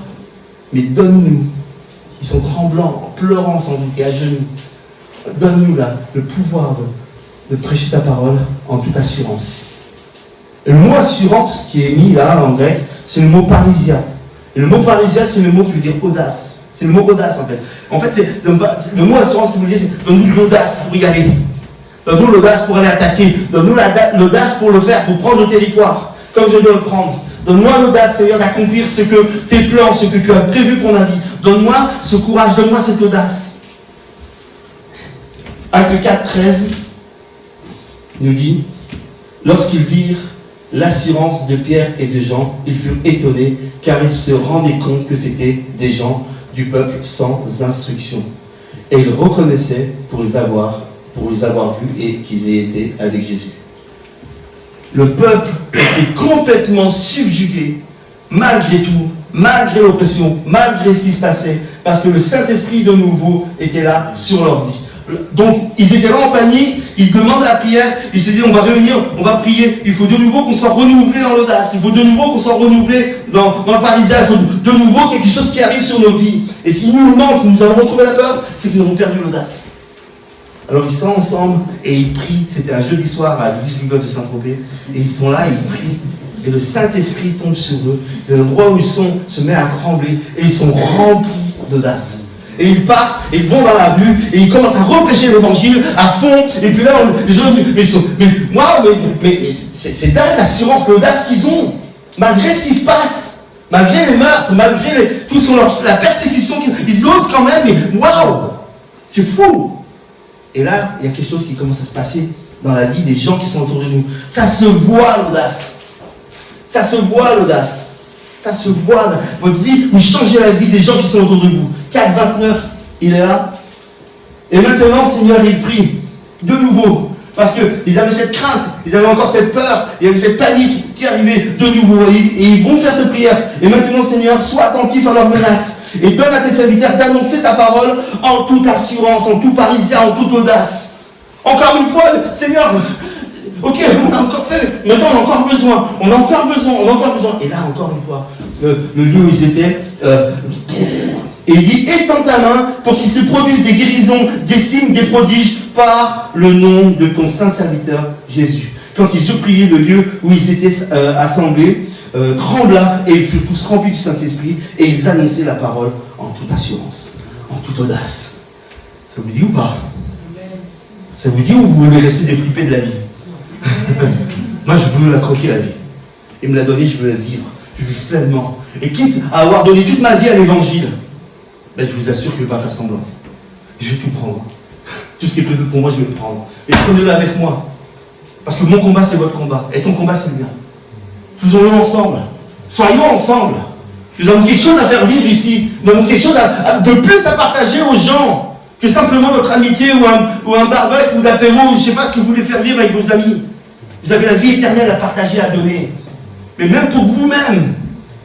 mais donne-nous. Ils sont tremblants, en pleurant sans doute et à genoux. Donne-nous là le pouvoir de prêcher ta parole en toute assurance. Et le mot assurance qui est mis là en grec, c'est le mot parousia. Et le mot parousia, c'est le mot qui veut dire audace. C'est le mot audace en fait. En fait, le mot assurance qui veut dire, c'est donne-nous l'audace pour y aller. Donne-nous l'audace pour aller attaquer. Donne-nous l'audace pour le faire, pour prendre le territoire, comme je dois le prendre. Donne-moi l'audace, Seigneur, d'accomplir ce que tes plans, ce que tu as prévu pour ma vie. Donne-moi ce courage, donne-moi cette audace. Acte 4, 13 nous dit, lorsqu'ils virent l'assurance de Pierre et de Jean, ils furent étonnés, car ils se rendaient compte que c'étaient des gens du peuple sans instruction. Et ils reconnaissaient pour les avoir vus et qu'ils aient été avec Jésus. Le peuple était complètement subjugué, malgré tout, malgré l'oppression, malgré ce qui se passait, parce que le Saint-Esprit de nouveau était là sur leur vie. Donc, ils étaient là en panique, ils demandaient la prière, ils se disaient, on va réunir, on va prier, il faut de nouveau qu'on soit renouvelé dans l'audace, il faut de nouveau qu'on soit renouvelé dans le parisien, il faut de nouveau quelque chose qui arrive sur nos vies. Et si nous manque, nous avons retrouvé la peur, c'est que nous avons perdu l'audace. Alors ils sont ensemble et ils prient, c'était un jeudi soir à l'église du golfe de Saint-Tropez, et ils sont là, ils prient, et le Saint-Esprit tombe sur eux, et l'endroit où ils sont se met à trembler, et ils sont remplis d'audace. Et ils partent, et ils vont dans la rue, et ils commencent à reprêcher l'évangile à fond, et puis là, les gens disent, mais c'est dingue l'assurance, l'audace qu'ils ont, malgré ce qui se passe, malgré les meurtres, malgré tout ce qu'on leur, la persécution, ils osent quand même, mais waouh, c'est fou. Et là, il y a quelque chose qui commence à se passer dans la vie des gens qui sont autour de nous. Ça se voit l'audace. Ça se voit l'audace. Ça se voit dans votre vie. Vous changez la vie des gens qui sont autour de vous. 4, 29, il est là. Et maintenant, Seigneur, il prie de nouveau. Parce qu'ils avaient cette crainte, ils avaient encore cette peur, il y avait cette panique qui arrivait de nouveau. Et ils vont faire cette prière. Et maintenant, Seigneur, sois attentif à leurs menaces. Et donne à tes serviteurs d'annoncer ta parole en toute assurance, en tout parisien, en toute audace. Encore une fois, Seigneur, ok, on a encore fait, maintenant on a encore besoin. Et là, encore une fois, le lieu où ils étaient, et il dit, étends ta main pour qu'il se produise des guérisons, des signes, des prodiges par le nom de ton saint serviteur Jésus. Quand ils eurent prié, le lieu où ils étaient assemblés trembla et ils furent tous remplis du Saint-Esprit et ils annonçaient la parole en toute assurance, en toute audace. Ça vous dit ou pas? Ça vous dit ou vous voulez rester déflippé de la vie? Moi je veux la croquer la vie. Il me l'a donné, je veux la vivre. Je vis pleinement. Et quitte à avoir donné toute ma vie à l'évangile, ben, je vous assure que je ne vais pas faire semblant. Je vais tout prendre. Tout ce qui est prévu pour moi, je vais le prendre. Et prenez-le avec moi. Parce que mon combat, c'est votre combat. Et ton combat, c'est le mien. Faisons-le ensemble. Soyons ensemble. Nous avons quelque chose à faire vivre ici. Nous avons quelque chose de plus à partager aux gens que simplement notre amitié ou un barbecue ou l'apéro ou je ne sais pas ce que vous voulez faire vivre avec vos amis. Vous avez la vie éternelle à partager, à donner. Mais même pour vous-même,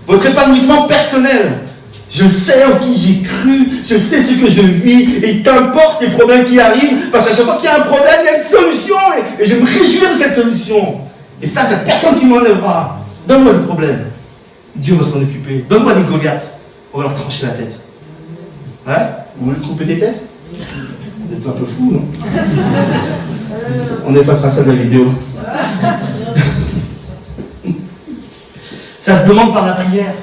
votre épanouissement personnel. Je sais en qui j'ai cru, je sais ce que je vis, et qu'importe les problèmes qui arrivent, parce qu'à chaque fois qu'il y a un problème, il y a une solution, et je me réjouis de cette solution. Et ça, c'est personne qui m'enlèvera. Donne-moi le problème. Dieu va s'en occuper. Donne-moi des Goliaths. On va leur trancher la tête. Ouais? Vous voulez couper des têtes? Vous êtes un peu fou, non? On effacera ça de la vidéo. Ça se demande par la prière.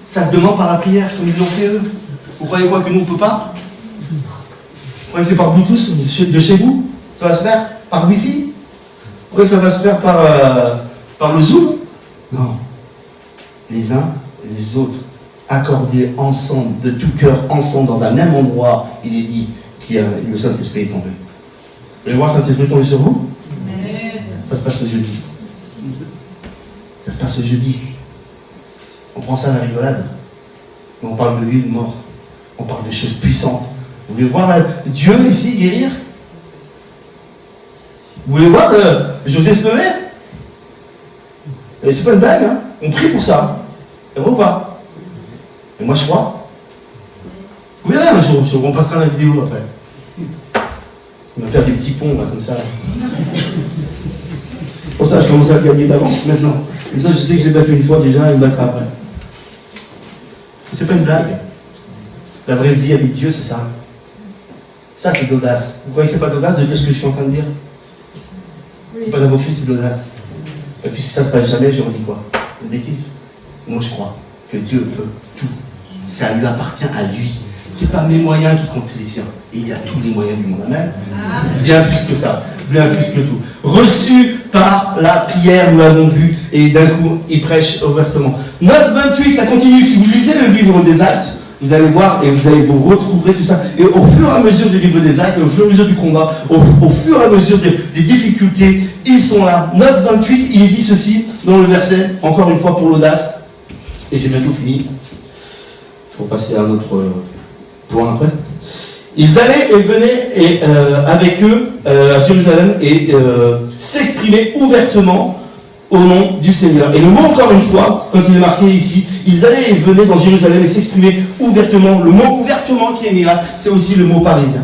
Ça se demande par la prière, comme ils l'ont fait eux. Vous croyez quoi que nous, on ne peut pas? Vous croyez que c'est par Bluetooth de chez vous? Ça va se faire par Wi-Fi? Vous croyez que ça va se faire par le Zoom? Non. Les uns et les autres, accordés ensemble, de tout cœur, ensemble, dans un même endroit, il est dit que le Saint-Esprit est tombé. Vous voulez voir le Saint-Esprit tomber sur vous? Ça se passe le jeudi. Ça se passe le jeudi. On prend ça à la rigolade. Mais on parle de vie et de mort. On parle de choses puissantes. Vous voulez voir Dieu ici guérir? Vous voulez voir José se lever? Et c'est pas une blague, hein? On prie pour ça. C'est vrai ou pas? Et moi je crois. Vous verrez un jour, on passera la vidéo après. On va faire des petits ponts là, comme ça. Pour ça, je commence à le gagner d'avance maintenant. Comme ça, je sais que je l'ai battu une fois déjà et me battre après. C'est pas une blague. La vraie vie avec Dieu, c'est ça. Ça, c'est de l'audace. Vous croyez que c'est pas de l'audace de dire ce que je suis en train de dire? C'est pas d'avoir Christ, c'est de l'audace. Parce que si ça se passe jamais, je redis quoi? Une bêtise? Moi, je crois que Dieu peut tout. Ça lui appartient à lui. C'est pas mes moyens qui comptent, c'est les siens. Et il y a tous les moyens du monde. Amen. Bien plus que ça. Bien plus que tout. Reçu par la prière, nous l'avons vu, et d'un coup, il prêche ouvertement. Note 28, ça continue. Si vous lisez le livre des Actes, Vous allez voir et vous retrouverez tout ça. Et au fur et à mesure du livre des Actes, au fur et à mesure du combat, au fur et à mesure des difficultés, ils sont là. Note 28, il est dit ceci dans le verset, encore une fois pour l'audace. Et j'ai bientôt fini. Il faut passer à un autre point après. Ils allaient et venaient avec eux à Jérusalem et s'exprimaient ouvertement au nom du Seigneur. Et le mot, encore une fois, quand il est marqué ici, ils allaient et venaient dans Jérusalem et s'exprimaient ouvertement. Le mot ouvertement qui est mis là, c'est aussi le mot parisien.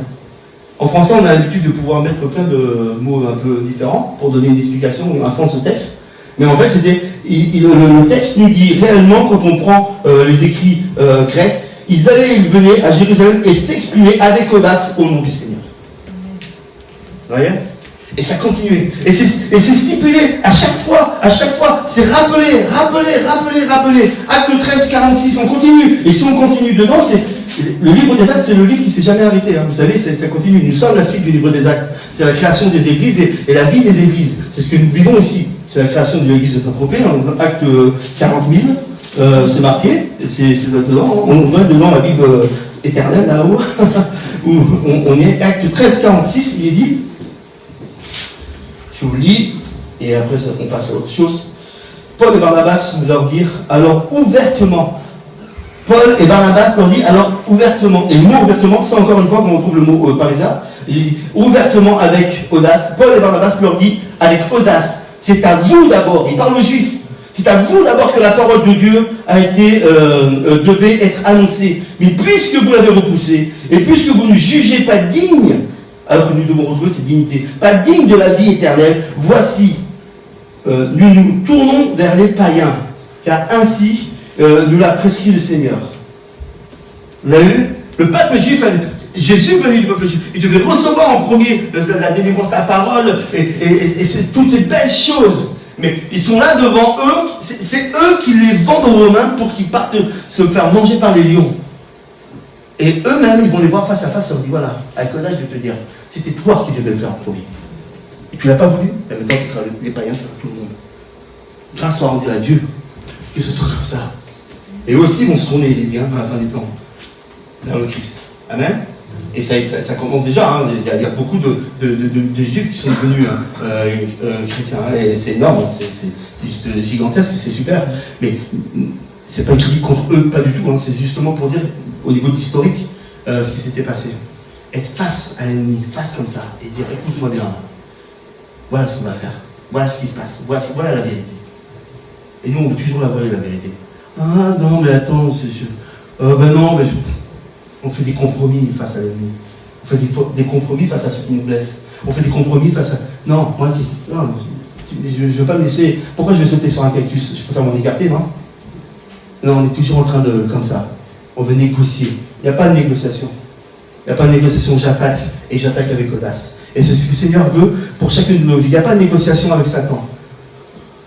En français, on a l'habitude de pouvoir mettre plein de mots un peu différents pour donner une explication ou un sens au texte. Mais en fait, le texte nous dit réellement, quand on prend les écrits grecs, ils allaient et ils venaient à Jérusalem et s'exprimaient avec audace au nom du Seigneur. Vous voyez ? Et ça continuait. Et c'est stipulé à chaque fois, c'est rappelé. Acte 13, 46, on continue. Et si on continue dedans, le livre des Actes, c'est le livre qui ne s'est jamais arrêté. Hein. Vous savez, ça continue. Nous sommes la suite du livre des Actes. C'est la création des églises et la vie des églises. C'est ce que nous vivons ici. C'est la création de l'église de Saint-Tropez, acte 40 000. C'est marqué. C'est dedans. On voit dedans la Bible éternelle, là-haut. Où on est acte 13, 46, il est dit. Je vous lis, et après on passe à autre chose. Paul et Barnabas leur dirent alors ouvertement. Paul et Barnabas leur disent alors ouvertement. Et le mot ouvertement, c'est encore une fois qu'on retrouve le mot parisien. Il dit ouvertement avec audace. Paul et Barnabas leur dit avec audace. C'est à vous d'abord, il parle aux Juifs. C'est à vous d'abord que la parole de Dieu devait être annoncée. Mais puisque vous l'avez repoussée, et puisque vous ne jugez pas digne, alors que nous devons retrouver cette dignité, pas digne de la vie éternelle, voici, nous nous tournons vers les païens, car ainsi nous l'a prescrit le Seigneur. Vous avez vu ? Le peuple juif, Jésus est venu du peuple juif, il devait recevoir en premier la délivrance de la parole et toutes ces belles choses. Mais ils sont là devant eux, c'est eux qui les vendent aux Romains pour qu'ils partent se faire manger par les lions. Et eux-mêmes, ils vont les voir face à face, et on dit voilà, avec l'âge de te dire, c'était toi qui devais le faire en premier. Et tu ne l'as pas voulu, et maintenant ce sera les païens, ce sera tout le monde. Grâce soit rendue à Dieu, que ce soit comme ça. Et eux aussi vont se tourner, les liens, à la fin des temps, vers le Christ. Amen. Et ça commence déjà, hein. Il y a beaucoup de juifs qui sont devenus chrétiens, hein. Et c'est énorme, c'est juste gigantesque, c'est super. Mais c'est pas une critique contre eux, pas du tout, hein. C'est justement pour dire, au niveau historique, ce qui s'était passé. Être face à l'ennemi, face comme ça, et dire écoute-moi bien, voilà ce qu'on va faire, voilà ce qui se passe, voilà la vérité. Et nous on veut toujours la voir, la vérité. Ah non mais attends, ben non, mais on fait des compromis face à l'ennemi. On fait des compromis face à ceux qui nous blessent. On fait des compromis face à. Non, moi je ne veux pas me laisser. Pourquoi je vais sauter sur un cactus? Je préfère m'en écarter, non? Non, on est toujours en train de. Comme ça. On veut négocier. Il n'y a pas de négociation. Il n'y a pas de négociation. J'attaque. Et j'attaque avec audace. Et c'est ce que le Seigneur veut pour chacune de nos vies. Il n'y a pas de négociation avec Satan.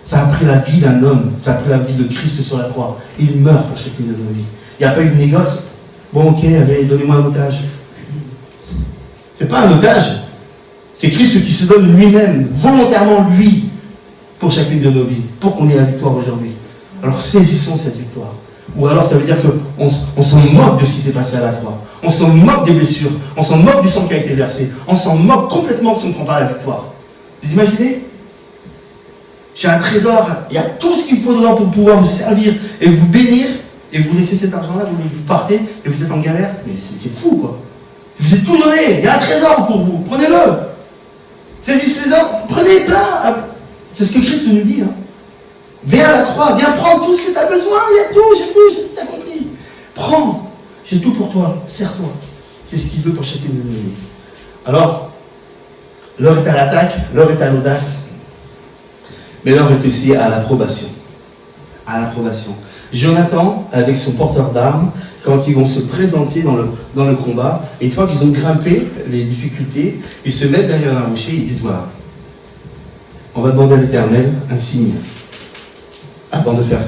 Ça a pris la vie d'un homme. Ça a pris la vie de Christ sur la croix. Il meurt pour chacune de nos vies. Il n'y a pas eu de négoce. Bon, ok, allez, donnez-moi un otage. C'est pas un otage. C'est Christ qui se donne lui-même, volontairement lui, pour chacune de nos vies, pour qu'on ait la victoire aujourd'hui. Alors saisissons cette victoire. Ou alors ça veut dire qu'on s'en moque de ce qui s'est passé à la croix. On s'en moque des blessures. On s'en moque du sang qui a été versé. On s'en moque complètement si on ne prend pas la victoire. Vous imaginez ? J'ai un trésor, il y a tout ce qu'il faut dedans pour pouvoir vous servir et vous bénir. Et vous laissez cet argent-là, vous partez, et vous êtes en galère. Mais c'est fou, quoi. Je vous ai tout donné. Il y a un trésor pour vous. Prenez-le. Saisissez-en. Prenez plein. C'est ce que Christ nous dit. Hein. Viens à la croix. Viens prendre tout ce que tu as besoin. Il y a tout. J'ai tout. T'as compris. Prends. J'ai tout pour toi. Sers-toi. C'est ce qu'il veut pour chacune de nos vies. Alors, l'heure est à l'attaque. L'heure est à l'audace. Mais l'heure est aussi à l'approbation. À l'approbation. Jonathan, avec son porteur d'armes, quand ils vont se présenter dans le combat, une fois qu'ils ont grimpé les difficultés, ils se mettent derrière un rocher et ils disent voilà, on va demander à l'Éternel un signe avant de faire.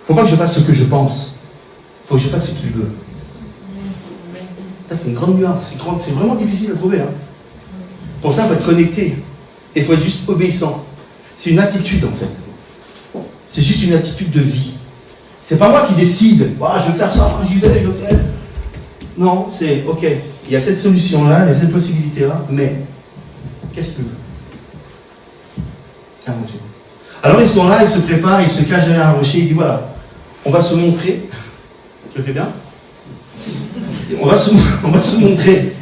Il ne faut pas que je fasse ce que je pense, il faut que je fasse ce qu'il veut. Ça, c'est une grande nuance, c'est vraiment difficile à trouver. Hein. Pour ça, il faut être connecté et il faut être juste obéissant. C'est une attitude en fait. C'est juste une attitude de vie. C'est pas moi qui décide. Oh, je veux faire ça, j'y vais, je fais. Non, c'est ok. Il y a cette solution-là, il y a cette possibilité-là, mais qu'est-ce que tu veux? Alors ils sont là, ils se préparent, ils se cachent derrière un rocher, ils disent voilà, on va se montrer. Je le fais bien? On va se montrer.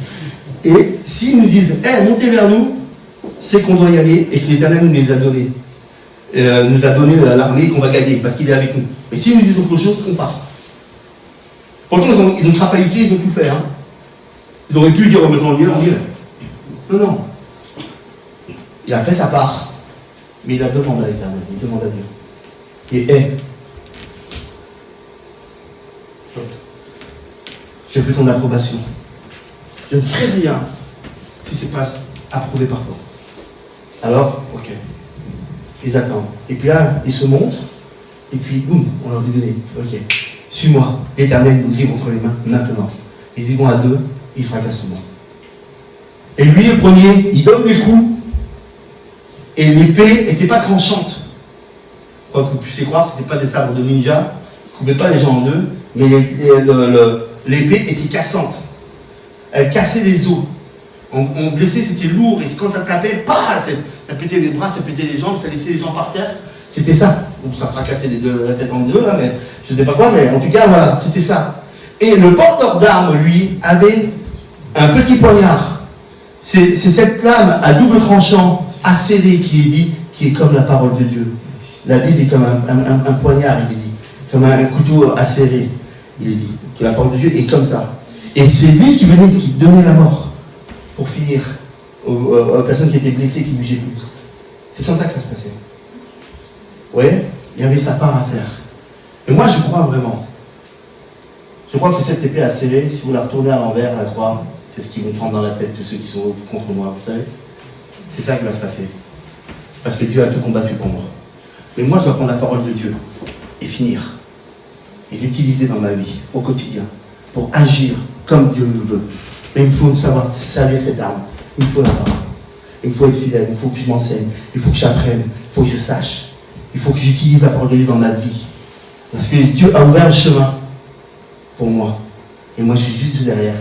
Et s'ils nous disent, montez vers nous, c'est qu'on doit y aller et que l'Éternel nous les a donnés. Nous a donné l'armée qu'on va gagner parce qu'il est avec nous. Mais s'ils nous disent autre chose, on part. Pourtant, ils ont trapailluté, ils ont tout fait. Hein. Ils auraient pu dire, maintenant on y va. Non, non. Il a fait sa part. Mais il a demandé à l'Éternel, il demande à Dieu. Et je veux ton approbation. Je ne ferai rien si c'est pas approuvé par toi. Alors, ok. Ils attendent. Et puis là, ils se montrent. Et puis, boum, on leur dit, ok, suis-moi. L'Éternel nous livre entre les mains maintenant. Ils y vont à deux, ils fracassent le monde. Et lui, le premier, il donne les coups. Et l'épée n'était pas tranchante. Quoi que vous puissiez croire, ce n'était pas des sabres de ninja. Ils ne coupaient pas les gens en deux. Mais l'épée était cassante. Elle cassait les os. On blessait, c'était lourd. Et quand ça tapait, ça pétait les bras, ça pétait les jambes, ça laissait les gens par terre. C'était ça. Donc ça fracassait la tête en deux, là, mais je ne sais pas quoi, mais en tout cas, voilà, c'était ça. Et le porteur d'armes, lui, avait un petit poignard. C'est cette lame à double tranchant, acérée, qui est dit, qui est comme la parole de Dieu. La Bible est comme un poignard, il est dit. Comme un couteau acéré, il est dit. Que la parole de Dieu est comme ça. Et c'est lui qui donnait la mort. Pour finir. Aux personnes qui étaient blessées, qui ne bougeaient plus. C'est comme ça que ça se passait. Vous voyez, il y avait sa part à faire. Et moi, je crois vraiment. Je crois que cette épée acérée, si vous la retournez à l'envers, la croix, c'est ce qui vont prendre dans la tête de ceux qui sont contre moi, vous savez. C'est ça qui va se passer. Parce que Dieu a tout combattu pour moi. Mais moi, je dois prendre la parole de Dieu et finir. Et l'utiliser dans ma vie, au quotidien, pour agir comme Dieu le veut. Mais il faut savoir salir cette arme. Il faut la parole. Il faut être fidèle. Il faut que je m'enseigne. Il faut que j'apprenne. Il faut que je sache. Il faut que j'utilise la parole de Dieu dans ma vie. Parce que Dieu a ouvert le chemin pour moi. Et moi, je suis juste derrière.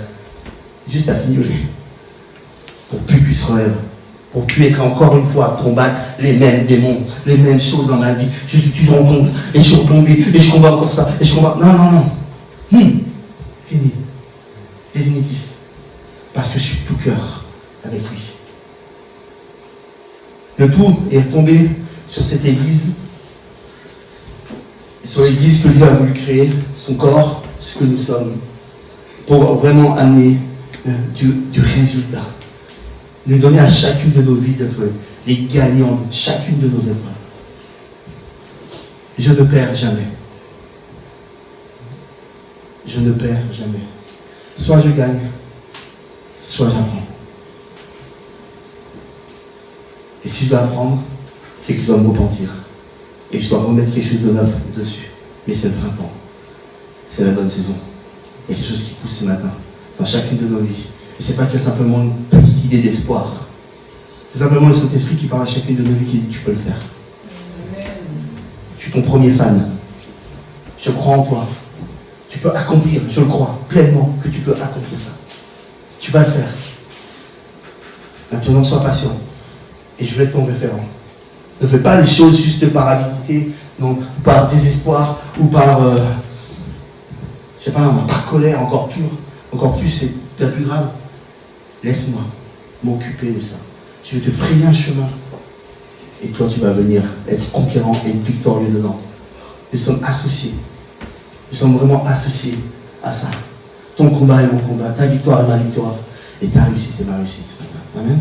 Juste à fignoler. Pour plus qu'il se relève. Pour plus être encore une fois à combattre les mêmes démons, les mêmes choses dans ma vie. Je suis toujours en compte. Et je suis retombé. Et je combats encore ça. Et je combats. Non, non, non. Fini. Définitif. Parce que je suis tout cœur avec lui. Le tout est retombé sur cette église, sur l'église que lui a voulu créer, son corps, ce que nous sommes, pour vraiment amener du résultat. Nous donner à chacune de nos vies d'être les gagnants de chacune de nos épreuves. Je ne perds jamais. Je ne perds jamais. Soit je gagne, soit j'apprends. Et si je dois apprendre, c'est que je dois me repentir. Et je dois remettre quelque chose de neuf dessus. Mais c'est le printemps. C'est la bonne saison. Il y a quelque chose qui pousse ce matin, dans chacune de nos vies. Et c'est pas que simplement une petite idée d'espoir. C'est simplement le Saint-Esprit qui parle à chacune de nos vies qui dit tu peux le faire. Je suis ton premier fan. Je crois en toi. Tu peux accomplir, je le crois pleinement, que tu peux accomplir ça. Tu vas le faire. Maintenant, sois patient. Et je vais être ton référent. Ne fais pas les choses juste par avidité, non, par désespoir, ou par, je sais pas, par colère encore pure. Encore plus, c'est bien plus grave. Laisse-moi m'occuper de ça. Je vais te frayer un chemin. Et toi, tu vas venir être conquérant et victorieux dedans. Nous sommes associés. Nous sommes vraiment associés à ça. Ton combat est mon combat, ta victoire est ma victoire, et ta réussite est ma réussite ce matin. Amen.